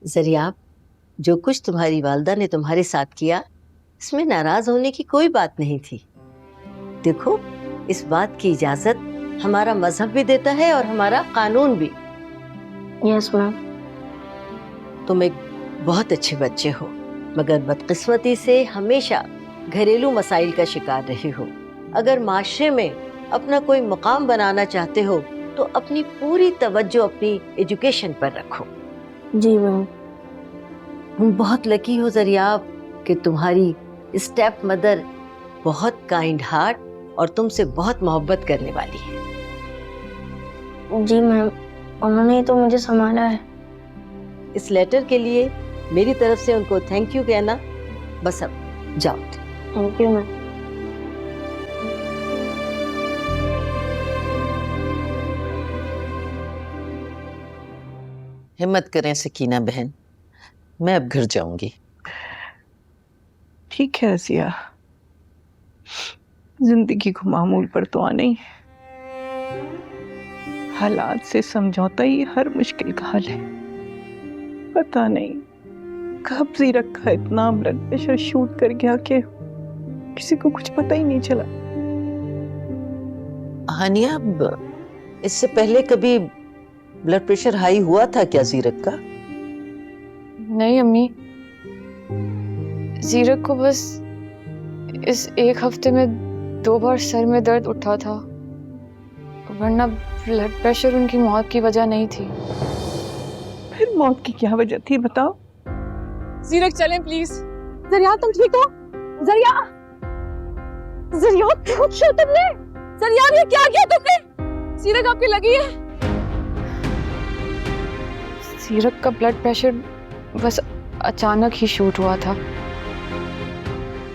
जरिया, जो कुछ तुम्हारी वालदा ने तुम्हारे साथ किया, इसमें नाराज होने की कोई बात नहीं थी। देखो, इस बात की इजाजत हमारा मजहब भी देता है और हमारा कानून भी। Yes ma'am. तुम एक बहुत अच्छे बच्चे हो, मगर बदकिस्मती से हमेशा घरेलू मसाइल का शिकार रहे हो। अगर माशरे में अपना कोई मुकाम बनाना चाहते हो तो अपनी पूरी तवज्जो अपनी एजुकेशन पर रखो। जी मैम। तुम बहुत लकी हो जरिया कि तुम्हारी स्टेप मदर बहुत काइंड हार्ट और तुमसे बहुत मोहब्बत करने वाली है। जी मैम, उन्होंने ही तो मुझे संभाला है। इस लेटर के लिए मेरी तरफ से उनको थैंक यू कहना। बस अब जाओ। Thank you ma'am. हिम्मत करें सकीना बहन, मैं अब घर जाऊंगी। ठीक है रसिया, जिंदगी को मामूल पर तो आना ही है। हालात से समझौता ही हर मुश्किल का हल है। पता नहीं कब से रखा इतना ब्लड प्रेशर शूट कर गया कि किसी को कुछ पता ही नहीं चला। हानिया, इससे पहले कभी ब्लड प्रेशर हाई हुआ था क्या जीरक का? नहीं अम्मी, जीरक को बस इस एक हफ्ते में 2 बार सर में दर्द उठा था, वरना ब्लड प्रेशर उनकी मौत की वजह नहीं थी। फिर मौत की क्या वजह थी बताओ? जीरक चलें प्लीज। जरिया, तुम ठीक हो? जरिया, जरिया पूछ लो तुमने। जरिया, ये क्या किया तुमने? जीरक आपकी लगी है? जीरक का ब्लड प्रेशर बस अचानक ही शूट हुआ था।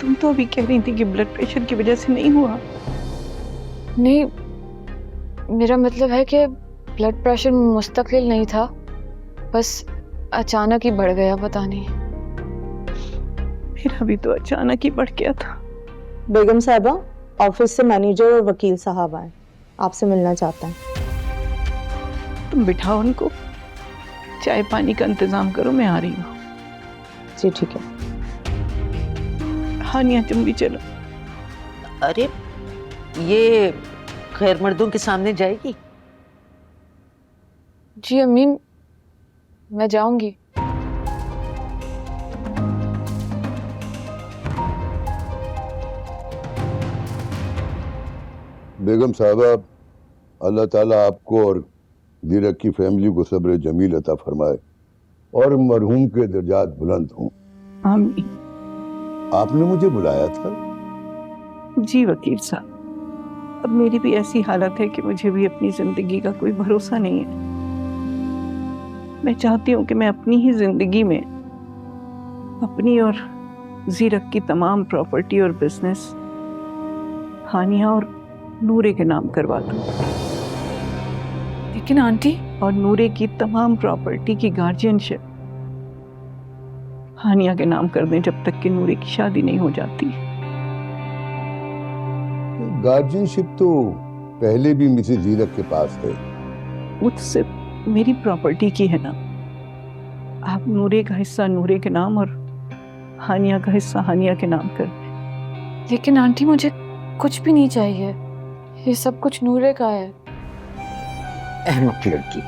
तुम तो अभी कह रही थी कि ब्लड प्रेशर की वजह से नहीं हुआ। नहीं, मेरा मतलब है कि ब्लड प्रेशर मुस्तकिल नहीं था, बस अचानक ही बढ़ गया, पता नहीं। मेरा भी तो अचानक ही बढ़ गया था। बेगम साहिबा, ऑफिस से मैनेजर और वकील साहब आए, आपसे मिलना चाहते हैं। तुम बिठाओ उनको, चाय पानी का इंतजाम करो, मैं आ रही हूँ। जी ठीक है। हानिया, तुम भी चलो। अरे, ये खैर मर्दों के सामने जाएगी? जी अम्मी, मैं जाऊंगी। बेगम साहबा, अल्लाह ताला आपको और जीरक की फैमिली को सब्र जमील अता फरमाए और मरहूम के दर्जात बुलंद हों। आमीन। आपने मुझे बुलाया था? जी वकील साहब, अब मेरी भी ऐसी हालत है कि मुझे भी अपनी जिंदगी का कोई भरोसा नहीं है। मैं चाहती हूँ कि मैं अपनी ही जिंदगी में अपनी और जीरक की तमाम प्रॉपर्टी और बिजनेस हानिया और नूरे के नाम करवा दूं। लेकिन आंटी, और नूरे की तमाम प्रॉपर्टी की गार्जियनशिप हानिया के नाम कर दें जब तक कि नूरे की शादी नहीं हो जाती। गार्जियनशिप तो पहले भी मिसेस जीरक के पास है। वो तो सिर्फ मेरी प्रॉपर्टी की है ना। आप नूरे का हिस्सा नूरे के नाम और हानिया का हिस्सा हानिया के नाम कर दें। लेकिन आंटी, मुझे कुछ भी नहीं चाहिए, ये सब कुछ नूरे का है। अहमक लड़की।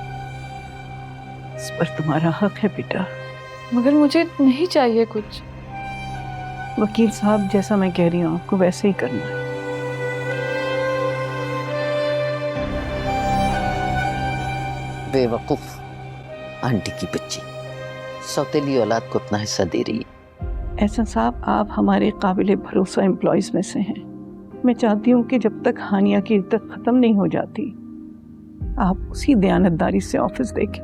इस पर तुम्हारा हक है बेटा। मगर मुझे नहीं चाहिए कुछ। वकील साहब, जैसा मैं कह रही हूँ आपको वैसे ही करना है। बेवकूफ आंटी की बच्ची, सौतेली औलाद को अपना हिस्सा दे रही है। ऐसा साहब, आप हमारे काबिल भरोसा एम्प्लॉयज में से हैं। मैं चाहती हूँ कि जब तक हानिया की इद्दत खत्म नहीं हो जाती, आप उसी दयानतदारी से ऑफिस देखें।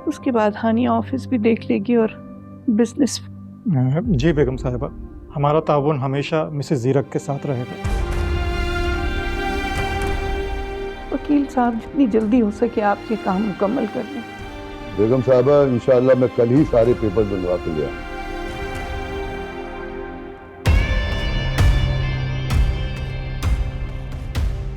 उसके बाद हानिया ऑफिस भी देख लेगी और बिजनेस। जी बेगम साहिबा, हमारा ताउन हमेशा मिसेस जीरक के साथ रहेगा। वकील साहब, जितनी जल्दी हो सके आप ये काम मुकम्मल कर दें। बेगम साहबा, इंशाअल्लाह मैं कल ही सारे पेपर बनवा के ले आऊँ।